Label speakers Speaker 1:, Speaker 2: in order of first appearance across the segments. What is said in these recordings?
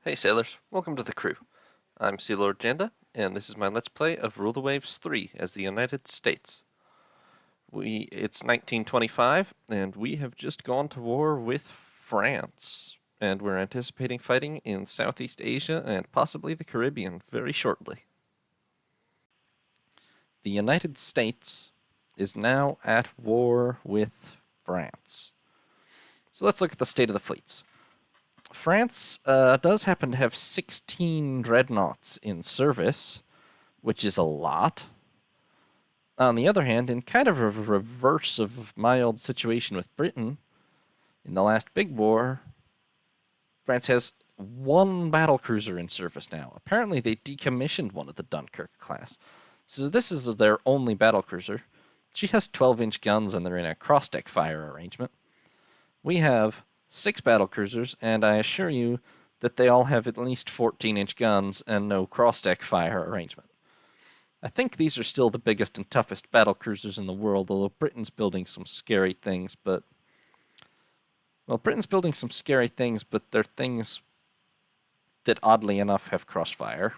Speaker 1: Hey sailors, welcome to the crew. I'm Sea Lord Janda, and this is my Let's Play of Rule the Waves 3 as the United States. It's 1925, and we have just gone to war with France, and we're anticipating fighting in Southeast Asia and possibly the Caribbean very shortly. The United States is now at war with France. So let's look at the state of the fleets. France does happen to have 16 dreadnoughts in service, which is a lot. On the other hand, in kind of a reverse of my old situation with Britain, in the last big war, France has one battlecruiser in service now. Apparently, they decommissioned one of the Dunkirk class. So this is their only battlecruiser. She has 12-inch guns, and they're in a cross-deck fire arrangement. We have 6 battlecruisers, and I assure you that they all have at least 14-inch guns and no cross-deck fire arrangement. I think these are still the biggest and toughest battlecruisers in the world, although Britain's building some scary things, but... Well, Britain's building some scary things, but they're things that, oddly enough, have crossfire.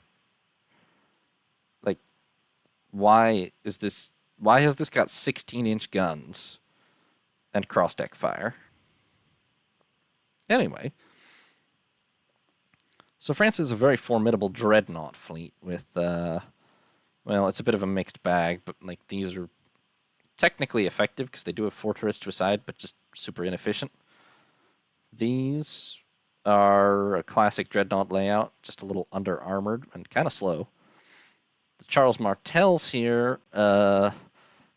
Speaker 1: Like, why has this got 16-inch guns and cross-deck fire? Anyway, so France is a very formidable dreadnought fleet with, well, it's a bit of a mixed bag, but like these are technically effective because they do have 4 turrets to a side, but just super inefficient. These are a classic dreadnought layout, just a little under-armored and kind of slow. The Charles Martels here,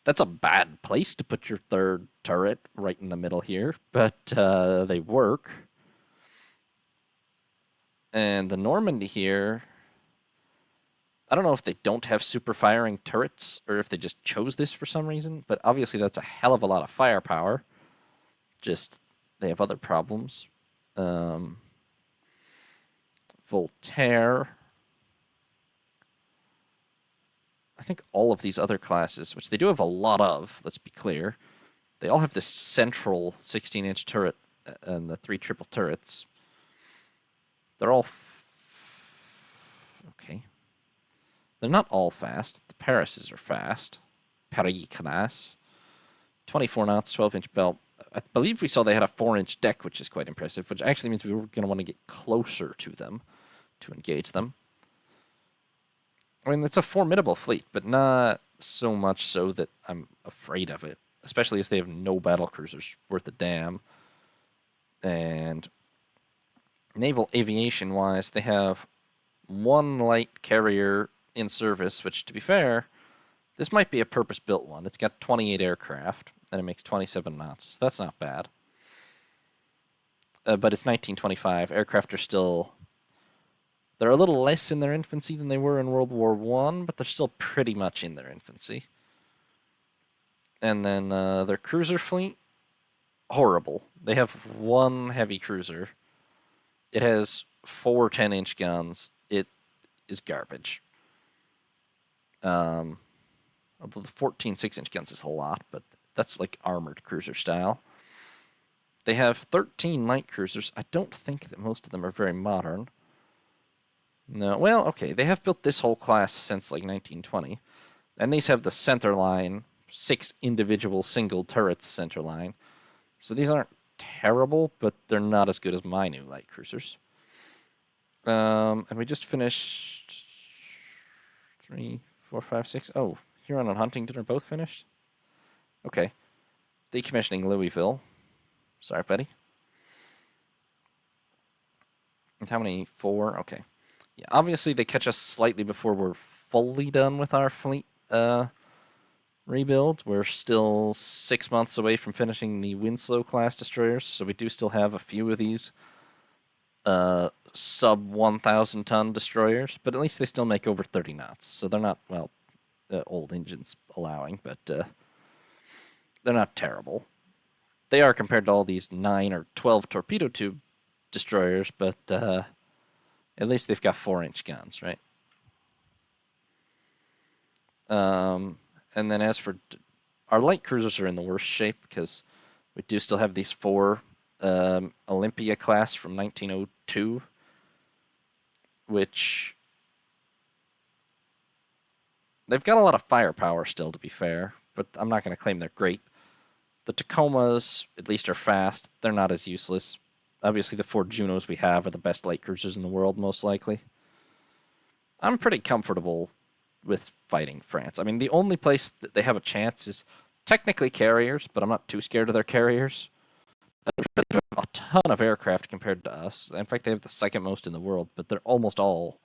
Speaker 1: that's a bad place to put your 3rd turret right in the middle here, but they work. And the Normandy here, I don't know if they don't have super firing turrets or if they just chose this for some reason, but obviously that's a hell of a lot of firepower. Just, they have other problems. Voltaire. I think all of these other classes, which they do have a lot of, let's be clear, they all have this central 16-inch turret and the 3 triple turrets. They're all... okay. They're not all fast. The Parises are fast. Paris class. 24 knots, 12-inch belt. I believe we saw they had a 4-inch deck, which is quite impressive, which actually means we were going to want to get closer to them to engage them. I mean, it's a formidable fleet, but not so much so that I'm afraid of it, especially as they have no battlecruisers worth a damn. And naval aviation-wise, they have 1 light carrier in service, which, to be fair, this might be a purpose-built one. It's got 28 aircraft, and it makes 27 knots. So that's not bad. But it's 1925. Aircraft are still... they're a little less in their infancy than they were in World War I, but they're still pretty much in their infancy. And then their cruiser fleet, horrible. They have 1 heavy cruiser. It has 4 10-inch guns. It is garbage. Although the 14 6-inch guns is a lot, but that's like armored cruiser style. They have 13 light cruisers. I don't think that most of them are very modern. No, well, okay, they have built this whole class since like 1920. And these have the center line, 6 individual single turrets center line. So these aren't terrible, but they're not as good as my new light cruisers. And we just finished 3, 4, 5, 6. Oh, Huron and Huntington are both finished? Okay. Decommissioning Louisville. Sorry, buddy. And how many? 4? Okay. Yeah, obviously they catch us slightly before we're fully done with our fleet rebuild. We're still 6 months away from finishing the Winslow class destroyers, so we do still have a few of these sub 1,000 ton destroyers, but at least they still make over 30 knots, so they're not, well, old engines allowing, but they're not terrible. They are compared to all these 9 or 12 torpedo tube destroyers, but at least they've got 4-inch guns, right? And then as for our light cruisers are in the worst shape because we do still have these 4 Olympia class from 1902 which they've got a lot of firepower still, to be fair, but I'm not going to claim they're great. The Tacomas, at least, are fast. They're not as useless. Obviously, the 4 Junos we have are the best light cruisers in the world, most likely. I'm pretty comfortable with fighting France. I mean, the only place that they have a chance is technically carriers, but I'm not too scared of their carriers. They have a ton of aircraft compared to us. In fact, they have the second most in the world, but they're almost all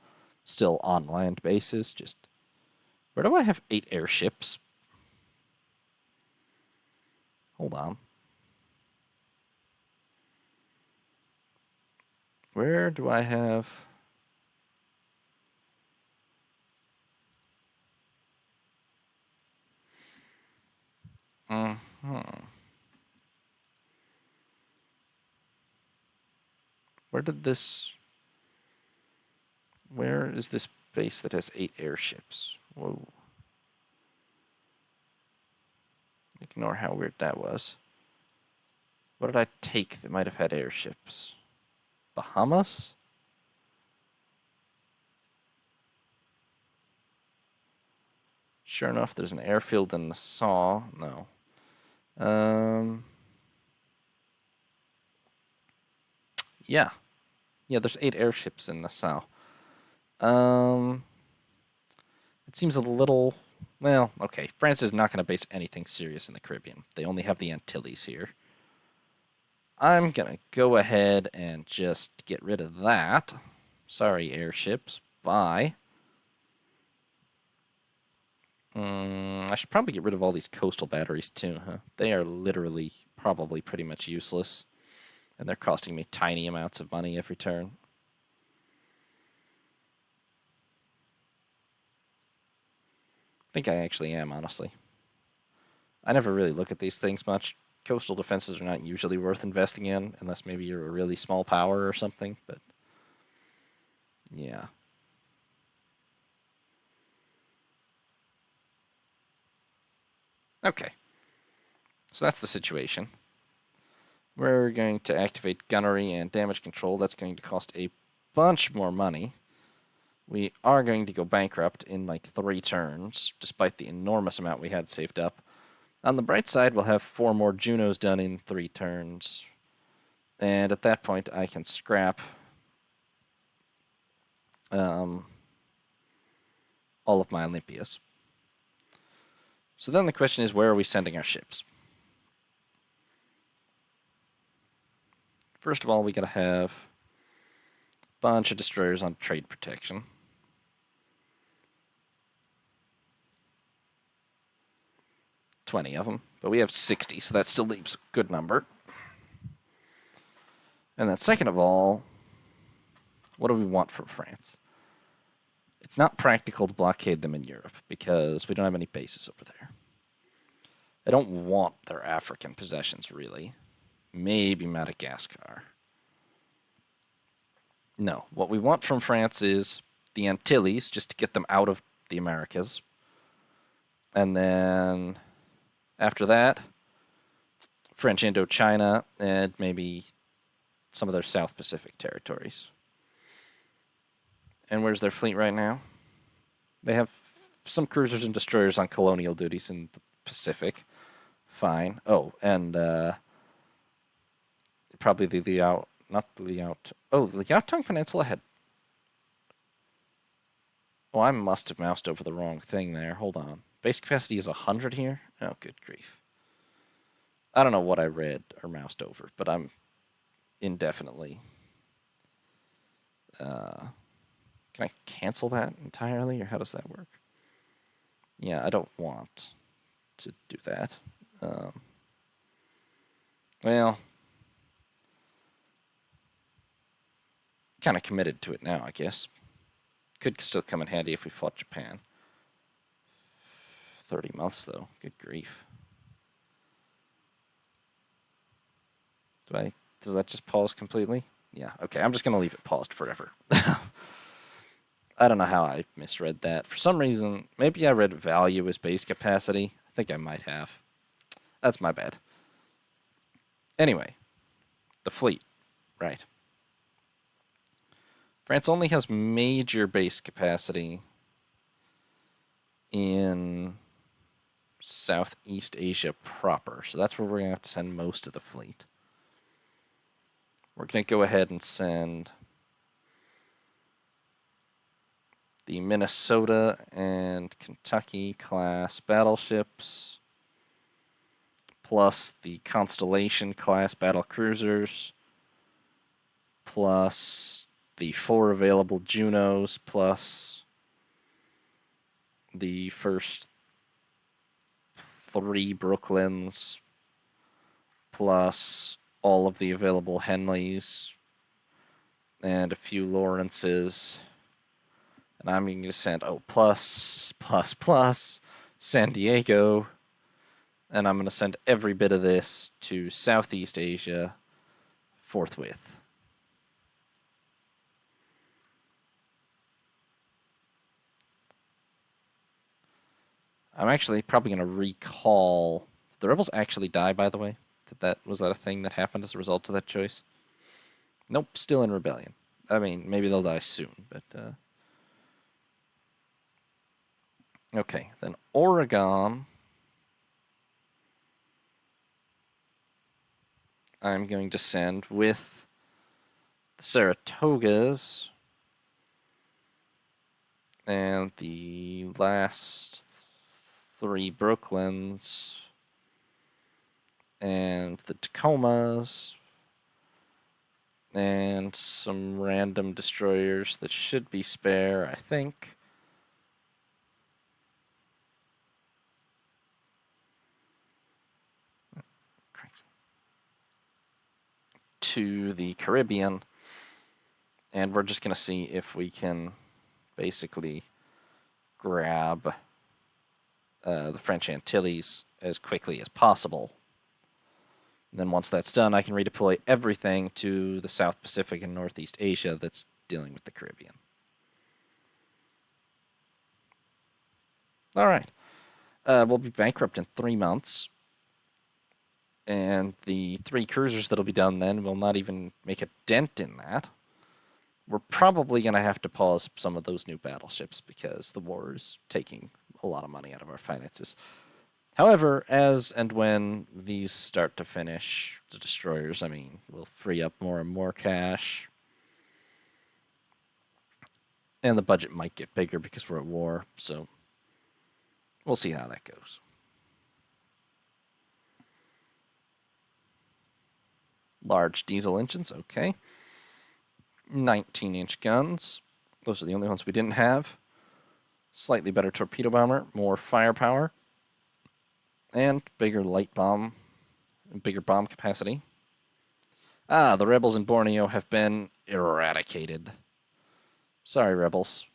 Speaker 1: still on land bases. Just, where do I have 8 airships? Hold on. Where do I have... Where did this... Where is this base that has 8 airships? Whoa. Ignore how weird that was. What did I take that might have had airships? Bahamas? Sure enough, there's an airfield in Nassau. No. Yeah. Yeah, there's 8 airships in Nassau. It seems a little... Well, okay. France is not going to base anything serious in the Caribbean. They only have the Antilles here. I'm going to go ahead and just get rid of that. Sorry, airships. Bye. I should probably get rid of all these coastal batteries too, huh? They are literally probably pretty much useless. And they're costing me tiny amounts of money every turn. I think I actually am, honestly. I never really look at these things much. Coastal defenses are not usually worth investing in, unless maybe you're a really small power or something, but... Yeah. Okay. So that's the situation. We're going to activate gunnery and damage control. That's going to cost a bunch more money. We are going to go bankrupt in like 3 turns, despite the enormous amount we had saved up. On the bright side, we'll have 4 more Junos done in 3 turns. And at that point, I can scrap all of my Olympias. So then the question is, where are we sending our ships? First of all, we gotta have a bunch of destroyers on trade protection. $20 of them, but we have 60, so that still leaves a good number. And then second of all, what do we want from France? It's not practical to blockade them in Europe because we don't have any bases over there. I don't want their African possessions, really. Maybe Madagascar. No, what we want from France is the Antilles, just to get them out of the Americas. And then after that, French Indochina and maybe some of their South Pacific territories. And where's their fleet right now? They have some cruisers and destroyers on colonial duties in the Pacific. Fine. Oh, and probably the Liao... Not the Liao... Oh, the Liaotong Peninsula had... Oh, I must have moused over the wrong thing there. Hold on. Base capacity is 100 here? Oh, good grief. I don't know what I read or moused over, but I'm indefinitely... Can I cancel that entirely, or how does that work? Yeah, I don't want to do that. Well, kind of committed to it now, I guess. Could still come in handy if we fought Japan. 30 months, though. Good grief. Does that just pause completely? Yeah, okay, I'm just going to leave it paused forever. I don't know how I misread that. For some reason, maybe I read value as base capacity. I think I might have. That's my bad. Anyway, the fleet. Right. France only has major base capacity in Southeast Asia proper, so that's where we're going to have to send most of the fleet. We're going to go ahead and send the Minnesota and Kentucky class battleships, plus the Constellation class battle cruisers, plus the 4 available Junos, plus the first 3 Brooklyns, plus all of the available Henleys, and a few Lawrences. And I'm going to send, plus San Diego. And I'm going to send every bit of this to Southeast Asia forthwith. I'm actually probably going to recall. Did the rebels actually die, by the way? Was that a thing that happened as a result of that choice? Nope, still in rebellion. I mean, maybe they'll die soon, but... Okay, then Oregon... I'm going to send with the Saratogas and the last 3 Brooklyns and the Tacomas and some random destroyers that should be spare, I think. To the Caribbean, and we're just going to see if we can basically grab the French Antilles as quickly as possible. And then once that's done, I can redeploy everything to the South Pacific and Northeast Asia that's dealing with the Caribbean. All right. We'll be bankrupt in 3 months. And the 3 cruisers that'll be done then will not even make a dent in that. We're probably going to have to pause some of those new battleships because the war is taking a lot of money out of our finances. However, as and when these start to finish, the destroyers, I mean, will free up more and more cash. And the budget might get bigger because we're at war, so we'll see how that goes. Large diesel engines, okay. 19-inch guns. Those are the only ones we didn't have. Slightly better torpedo bomber, more firepower, and bigger light bomb, bigger bomb capacity. The rebels in Borneo have been eradicated. Sorry, rebels.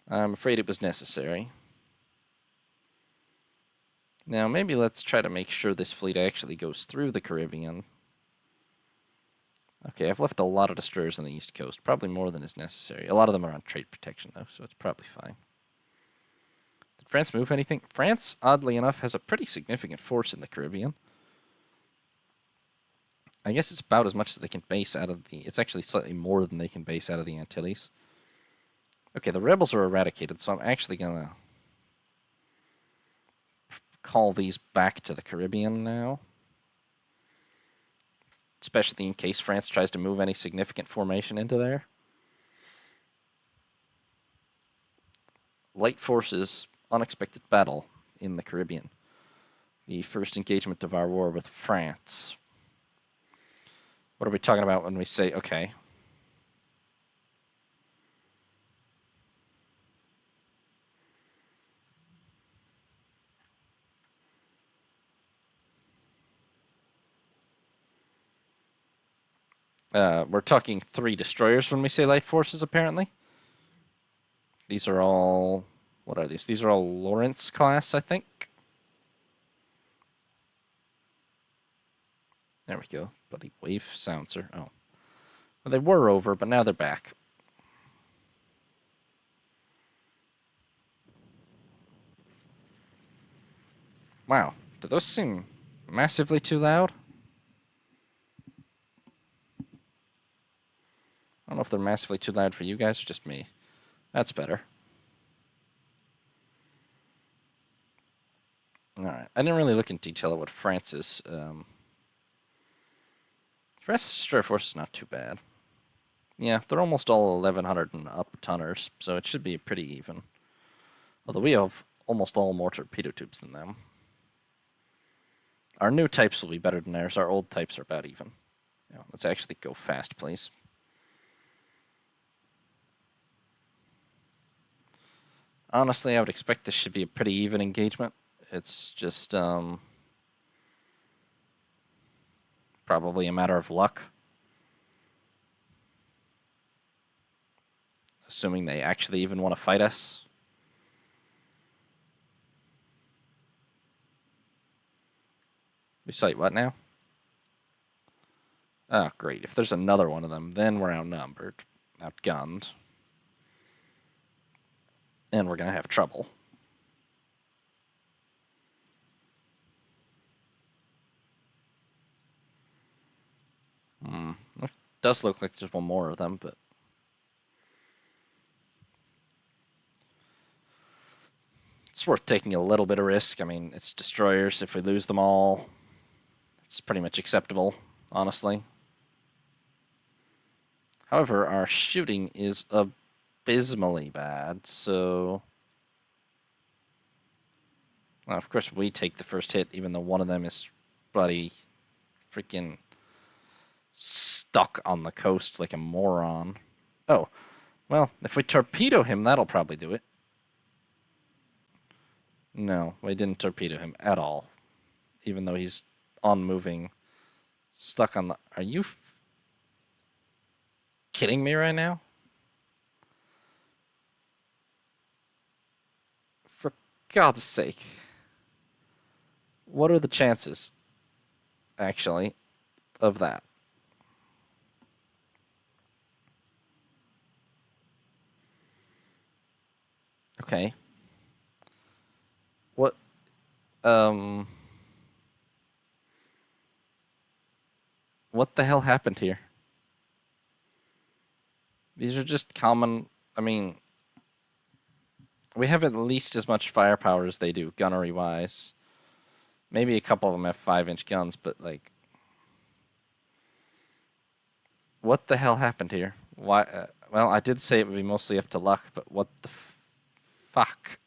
Speaker 1: I'm afraid it was necessary. Now, maybe let's try to make sure this fleet actually goes through the Caribbean. Okay, I've left a lot of destroyers on the East Coast, probably more than is necessary. A lot of them are on trade protection, though, so it's probably fine. Did France move anything? France, oddly enough, has a pretty significant force in the Caribbean. I guess it's about as much as they can base out of the... It's actually slightly more than they can base out of the Antilles. Okay, the rebels are eradicated, so I'm actually going to call these back to the Caribbean now. Especially in case France tries to move any significant formation into there. Light forces, unexpected battle in the Caribbean. The first engagement of our war with France. What are we talking about when we say, okay... we're talking 3 destroyers when we say light forces, apparently. These are all... What are these? These are all Lawrence class, I think. There we go. Bloody wave silencer. Oh. Well, they were over, but now they're back. Wow. Do those seem massively too loud? I don't know if they're massively too loud for you guys or just me. That's better. Alright. I didn't really look in detail at what France's... France's destroyer force is not too bad. Yeah, they're almost all 1100 and up tonners, so it should be pretty even. Although we have almost all more torpedo tubes than them. Our new types will be better than theirs. Our old types are about even. Yeah, let's actually go fast, please. Honestly, I would expect this should be a pretty even engagement. It's just probably a matter of luck. Assuming they actually even want to fight us. We sight what now? Oh, great. If there's another one of them, then we're outnumbered, outgunned. And we're going to have trouble. It does look like there's one more of them, but... It's worth taking a little bit of risk. I mean, it's destroyers. If we lose them all, it's pretty much acceptable, honestly. However, our shooting is abysmally bad, so... Well, of course, we take the first hit, even though one of them is bloody freaking stuck on the coast like a moron. Oh, well, if we torpedo him, that'll probably do it. No, we didn't torpedo him at all, even though he's on-moving, stuck on the... Are you kidding me right now? For God's sake. What are the chances, actually, of that? Okay. What, what the hell happened here? These are just common, I mean, we have at least as much firepower as they do, gunnery-wise. Maybe a couple of them have 5-inch guns, but, like... What the hell happened here? Why? Well, I did say it would be mostly up to luck, but what the fuck?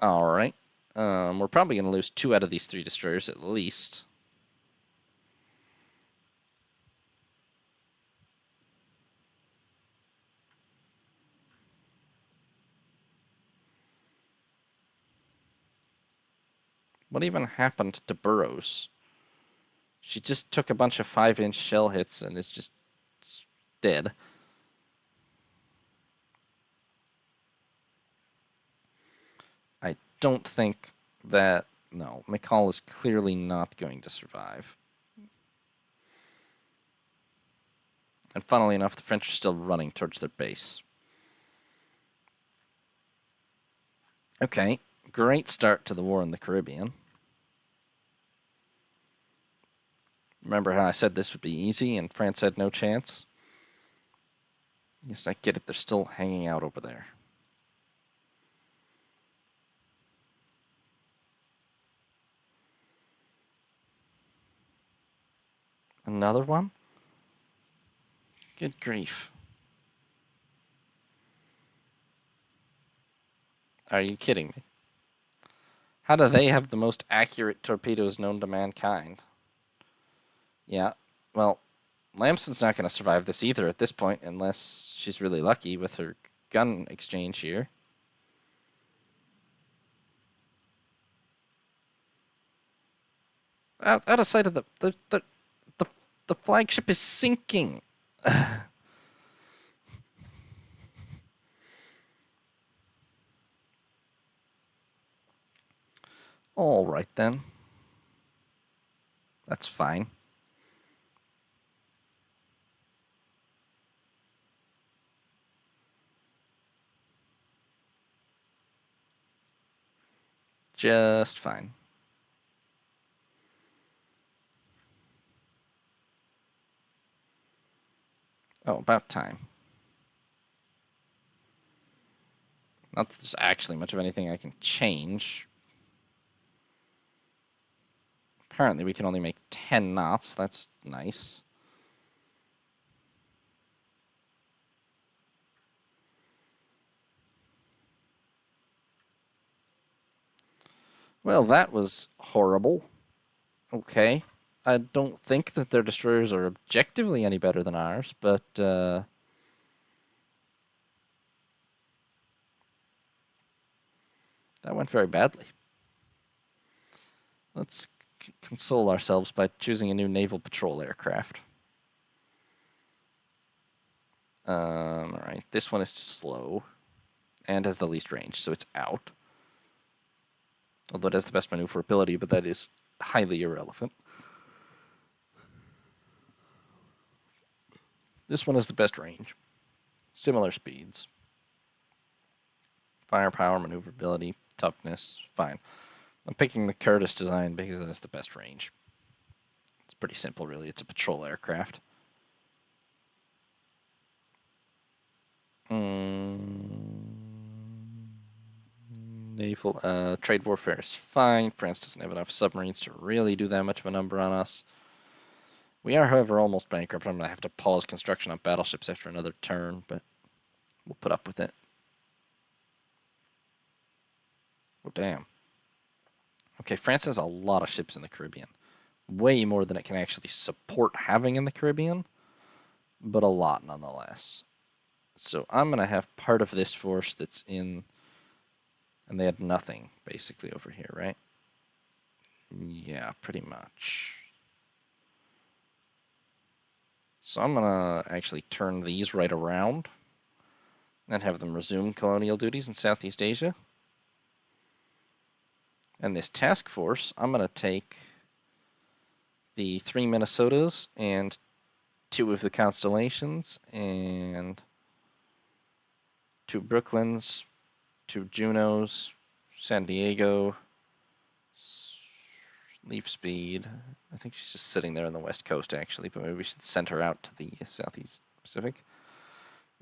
Speaker 1: Alright. We're probably going to lose 2 out of these 3 destroyers at least. What even happened to Burroughs? She just took a bunch of 5-inch shell hits and is just dead. I don't think that... No, McCall is clearly not going to survive. And funnily enough, the French are still running towards their base. Okay, great start to the war in the Caribbean. Remember how I said this would be easy and France had no chance? Yes, I get it. They're still hanging out over there. Another one? Good grief. Are you kidding me? How do they have the most accurate torpedoes known to mankind? Yeah, well, Lamson's not going to survive this either at this point, unless she's really lucky with her gun exchange here. Out of sight of the flagship is sinking. All right then. That's fine. just fine. Oh, about time. Not that there's actually much of anything I can change. Apparently we can only make 10 knots. That's nice. Well, that was horrible. Okay. I don't think that their destroyers are objectively any better than ours, but that went very badly. Let's console ourselves by choosing a new naval patrol aircraft. Alright, this one is slow and has the least range, so it's out. Although it has the best maneuverability, but that is highly irrelevant. This one has the best range. Similar speeds. Firepower, maneuverability, toughness, fine. I'm picking the Curtiss design because it has the best range. It's pretty simple, really. It's a patrol aircraft. Naval, trade warfare is fine. France doesn't have enough submarines to really do that much of a number on us. We are, however, almost bankrupt. I'm going to have to pause construction on battleships after another turn, but we'll put up with it. Oh, damn. Okay, France has a lot of ships in the Caribbean. Way more than it can actually support having in the Caribbean, but a lot nonetheless. So I'm going to have part of this force that's in... And they had nothing, basically, over here, right? Yeah, pretty much. So I'm going to actually turn these right around and have them resume colonial duties in Southeast Asia. And this task force, I'm going to take the 3 Minnesotas and 2 of the Constellations and 2 Brooklyns, 2 Junos, San Diego, Leaf Speed. I think she's just sitting there on the west coast, actually, but maybe we should send her out to the Southeast Pacific.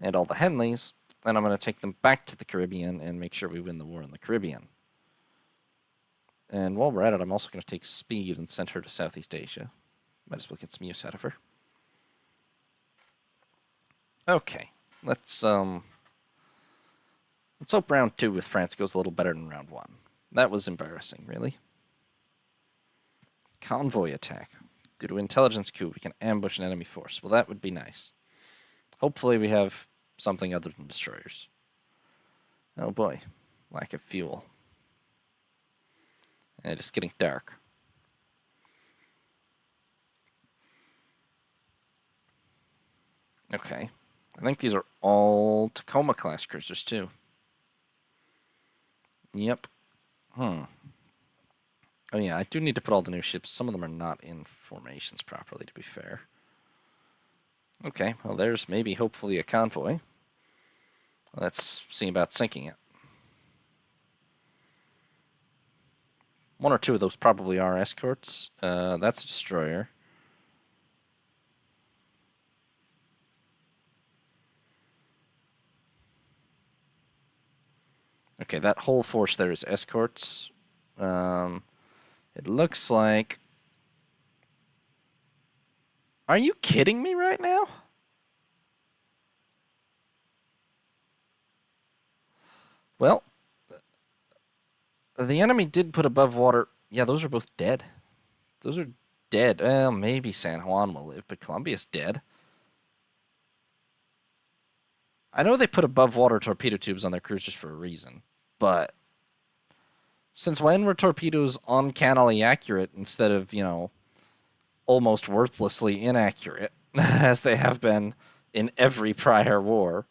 Speaker 1: And all the Henleys, and I'm going to take them back to the Caribbean and make sure we win the war in the Caribbean. And while we're at it, I'm also going to take Speed and send her to Southeast Asia. Might as well get some use out of her. Okay, let's hope round 2 with France goes a little better than round 1. That was embarrassing, really. Convoy attack. Due to intelligence coup, we can ambush an enemy force. Well, that would be nice. Hopefully we have something other than destroyers. Oh boy, lack of fuel. And it's getting dark. Okay. I think these are all Tacoma-class cruisers, too. Yep. Oh yeah, I do need to put all the new ships. Some of them are not in formations properly, to be fair. Okay, well there's maybe, hopefully, a convoy. Let's see about sinking it. 1 or 2 of those probably are escorts. That's a destroyer. Okay, that whole force there is escorts. It looks like... Are you kidding me right now? Well, the enemy did put above water... Yeah, those are both dead. Those are dead. Well, maybe San Juan will live, but Colombia's dead. I know they put above water torpedo tubes on their cruisers for a reason, but since when were torpedoes uncannily accurate instead of, you know, almost worthlessly inaccurate, as they have been in every prior war?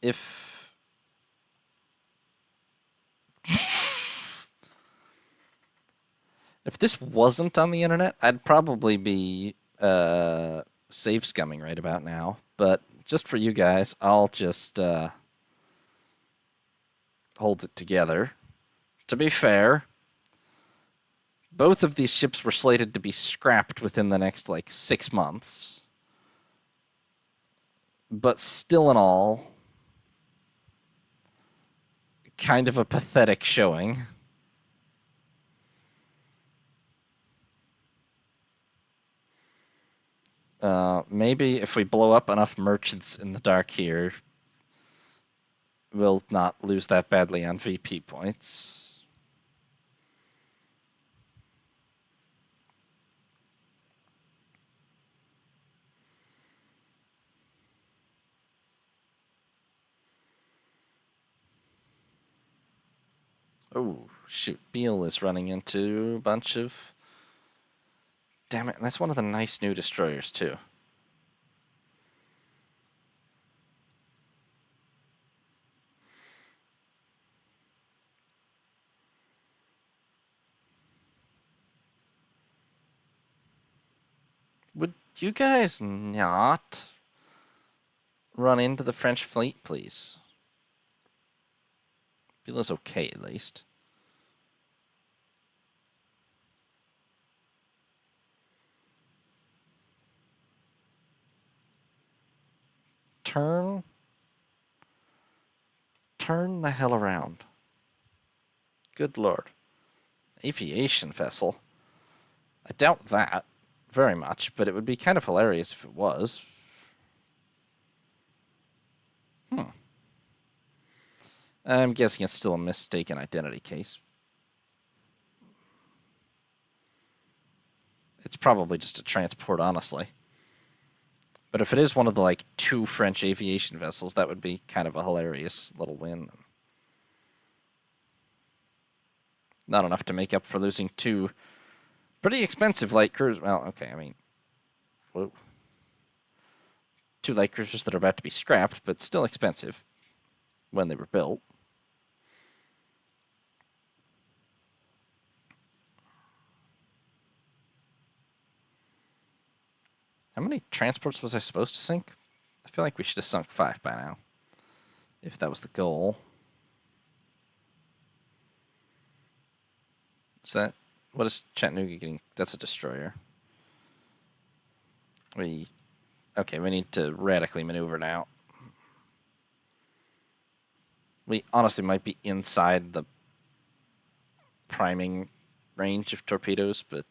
Speaker 1: If this wasn't on the internet, I'd probably be save scumming right about now, but just for you guys, I'll just hold it together. To be fair, both of these ships were slated to be scrapped within the next, 6 months. But still in all, kind of a pathetic showing. Maybe if we blow up enough merchants in the dark here, we'll not lose that badly on VP points. Oh, shoot. Beale is running into a bunch of... Damn it, that's one of the nice new destroyers, too. Would you guys not run into the French fleet, please? Beale's okay, at least. Turn the hell around. Good lord. Aviation vessel. I doubt that very much, but it would be kind of hilarious if it was. I'm guessing it's still a mistaken identity case. It's probably just a transport, honestly. But if it is one of the, 2 French aviation vessels, that would be kind of a hilarious little win. Not enough to make up for losing 2 pretty expensive light cruisers. Well, okay, I mean... Whoa. 2 light cruisers that are about to be scrapped, but still expensive when they were built. How many transports was I supposed to sink? I feel like we should have sunk 5 by now, if that was the goal. Is that... What is Chattanooga getting? That's a destroyer. Okay, we need to radically maneuver now. We honestly might be inside the priming range of torpedoes, but...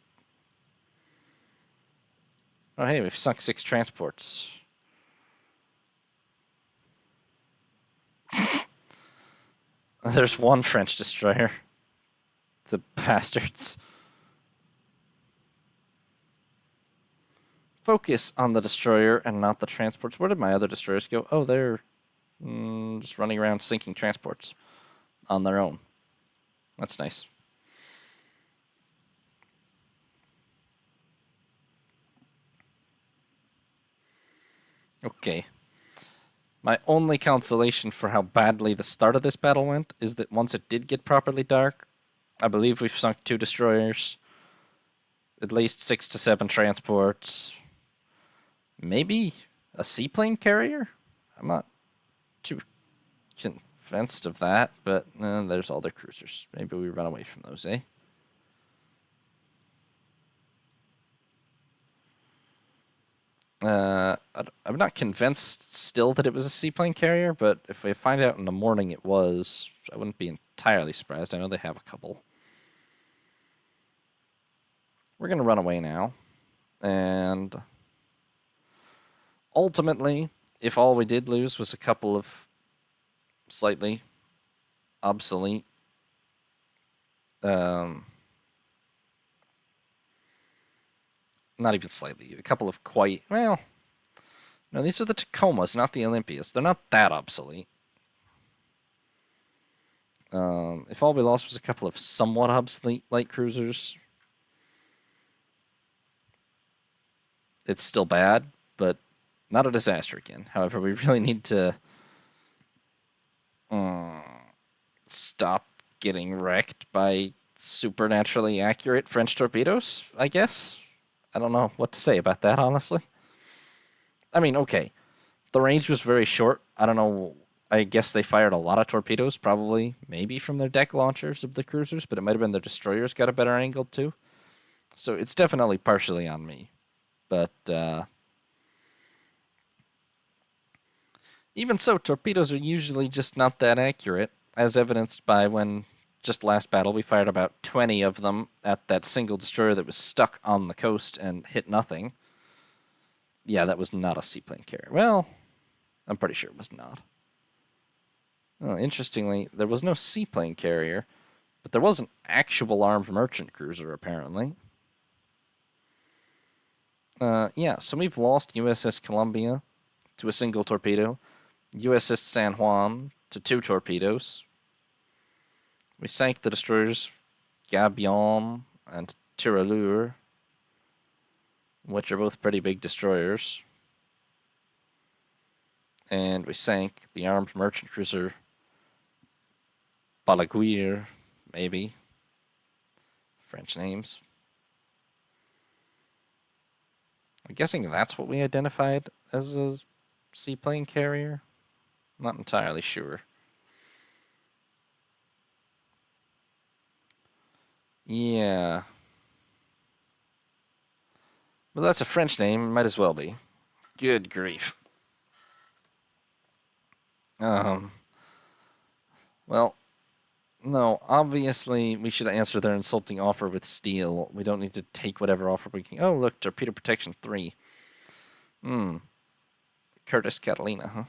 Speaker 1: Oh, hey, we've sunk 6 transports. There's 1 French destroyer. The bastards. Focus on the destroyer and not the transports. Where did my other destroyers go? Oh, they're just running around sinking transports on their own. That's nice. Okay. My only consolation for how badly the start of this battle went is that once it did get properly dark, I believe we've sunk 2 destroyers, at least 6 to 7 transports, maybe a seaplane carrier? I'm not too convinced of that, but there's all their cruisers. Maybe we run away from those, eh? I'm not convinced still that it was a seaplane carrier, but if we find out in the morning it was, I wouldn't be entirely surprised. I know they have a couple. We're going to run away now. And ultimately, if all we did lose was a couple of slightly obsolete not even slightly, a couple of quite, well, no, these are the Tacomas, not the Olympias. They're not that obsolete. If all we lost was a couple of somewhat obsolete light cruisers, it's still bad, but not a disaster again. However, we really need to stop getting wrecked by supernaturally accurate French torpedoes, I guess. I don't know what to say about that, honestly. I mean, okay, the range was very short. I don't know. I guess they fired a lot of torpedoes, probably, maybe from their deck launchers of the cruisers, but it might have been their destroyers got a better angle too. So it's definitely partially on me. But even so, torpedoes are usually just not that accurate, as evidenced by when just last battle we fired about 20 of them at that single destroyer that was stuck on the coast and hit nothing. Yeah, that was not a seaplane carrier. Well, I'm pretty sure it was not. Oh, interestingly, there was no seaplane carrier, but there was an actual armed merchant cruiser, apparently. Yeah, so we've lost USS Columbia to a single torpedo, USS San Juan to 2 torpedoes. We sank the destroyers Gabion and Tiralure, which are both pretty big destroyers. And we sank the armed merchant cruiser Balaguer, maybe. French names. I'm guessing that's what we identified as a seaplane carrier. Not entirely sure. Yeah. Well, that's a French name. Might as well be. Good grief. Um. Well, no. Obviously, we should answer their insulting offer with steel. We don't need to take whatever offer we can. Oh, look, torpedo protection 3. Curtis Catalina, huh?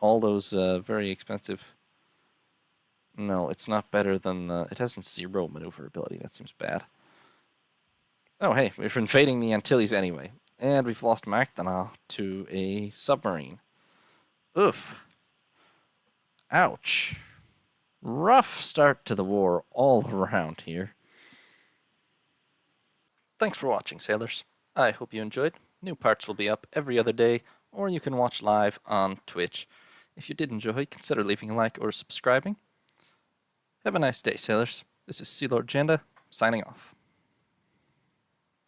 Speaker 1: All those very expensive. No, it's not better than the. It has 0 maneuverability. That seems bad. Oh, hey, we're invading the Antilles anyway. And we've lost Magdana to a submarine. Oof. Ouch. Rough start to the war all around here. Thanks for watching, sailors. I hope you enjoyed. New parts will be up every other day, or you can watch live on Twitch. If you did enjoy, consider leaving a like or subscribing. Have a nice day, sailors. This is Sea Lord Janda, signing off.